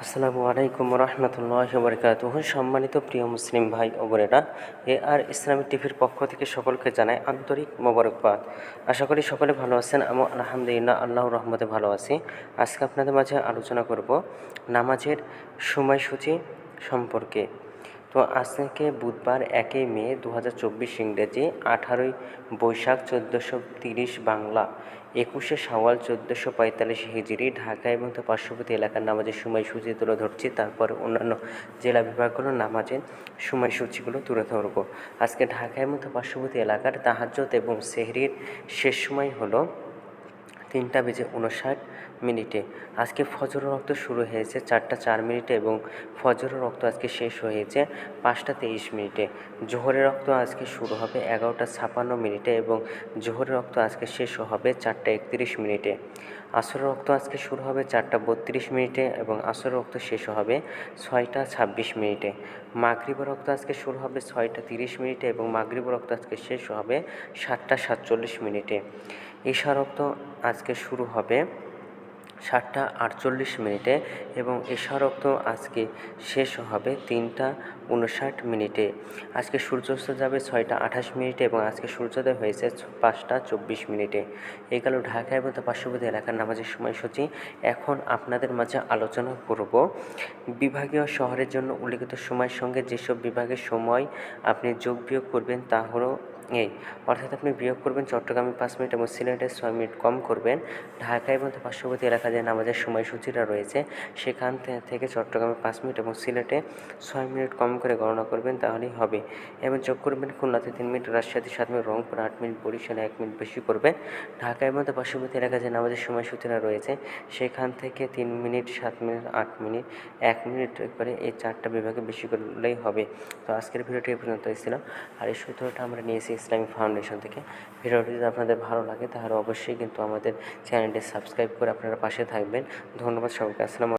আসসালামু আলাইকুম রহমতুল্লাহি ওয়া বারাকাতুহু। সম্মানিত প্রিয় মুসলিম ভাই ও বোনেরা, ইসলামিক টিভির পক্ষ থেকে সকলকে জানাই আন্তরিক মোবারকবাদ। আশা করি সকলে ভালো আছেন। আমি আলহামদুলিল্লাহ আল্লাহর রহমতে ভালো আছি। আজকে আপনাদের মাঝে আলোচনা করব নামাজের সময়সূচি সম্পর্কে। তো আজকে বুধবার 1 মে 2024 ইংরেজি, 18 বৈশাখ 1430 বাংলা, 21 শাওয়াল 1445 হিজরি। ঢাকা এবং তার পার্শ্ববর্তী এলাকার নামাজের সময়সূচি তুলে ধরছি, তারপর অন্যান্য জেলা বিভাগগুলোর নামাজের সময়সূচিগুলো তুলে ধরব। আজকে ঢাকা এবং তার পার্শ্ববর্তী এলাকার তাহাজ্জুদ এবং সেহরির শেষ সময় হলো 3:59। আজকে ফজরের রক্ত শুরু হয়েছে 4:04 এবং ফজরের রক্ত আজকে শেষ হয়েছে 5:23। জোহরের রক্ত আজকে শুরু হবে 11:56 এবং জোহরের রক্ত আজকে শেষ হবে 4:31। আসরের রক্ত আজকে শুরু হবে 4:32 এবং আসরের রক্ত শেষ হবে 6:26। মাগরিবের রক্ত আজকে শুরু হবে 6:30 এবং মাগরিবের রক্ত আজকে শেষ হবে 7:47। ঈশা রক্ত আজকে শুরু হবে 7:48 এবং ঈশা রক্ত আজকে শেষ হবে 3:59। আজকে সূর্যাস্ত যাবে 6:28 এবং আজকে সূর্যোদয় হয়েছে 5:24। এই গেল ঢাকা এবং তার পার্শ্ববর্তী এলাকার নামাজের সময়সূচি। এখন আপনাদের মাঝে আলোচনা করব বিভাগীয় শহরের জন্য উল্লিখিত সময়ের সঙ্গে যেসব বিভাগের সময় আপনি যোগ বিয়োগ করবেন তা হলো অর্থাৎ আপনি বিয়োগ করবেন চট্টগ্রামে 5 মিনিট এবং সিলেটে 6 মিনিট কম করবেন। ঢাকা এবং তার পার্শ্ববর্তী এলাকায় যে নামাজের সময়সূচিটা রয়েছে সেখান থেকে চট্টগ্রামে 5 মিনিট এবং সিলেটে 6 মিনিট কম করে গণনা করবেন, তাহলেই হবে। এবং যোগ করবেন খুলনাতে 3 মিনিট, রাজশাহীতে 7 মিনিট, রংপুর 8 মিনিট, বরিশালে 1 মিনিট বেশি করবেন। ঢাকা এবং তার পার্শ্ববর্তী এলাকায় যে নামাজের সময়সূচিটা রয়েছে সেখান থেকে 3 মিনিট, 7 মিনিট, 8 মিনিট, 1 মিনিট করে এই 4টা বিভাগে বেশি করলেই হবে। তো আজকের ভিডিওটি এ পর্যন্ত ছিল। আর এই সূত্রটা আমরা নিয়েছি ইসলামিক ফাউন্ডেশন থেকে। ভিডিওটি যদি আপনাদের ভালো লাগে তাহলে অবশ্যই কিন্তু আমাদের চ্যানেলটি সাবস্ক্রাইব করে আপনারা পাশে থাকবেন। ধন্যবাদ সবাইকে। আসসালামু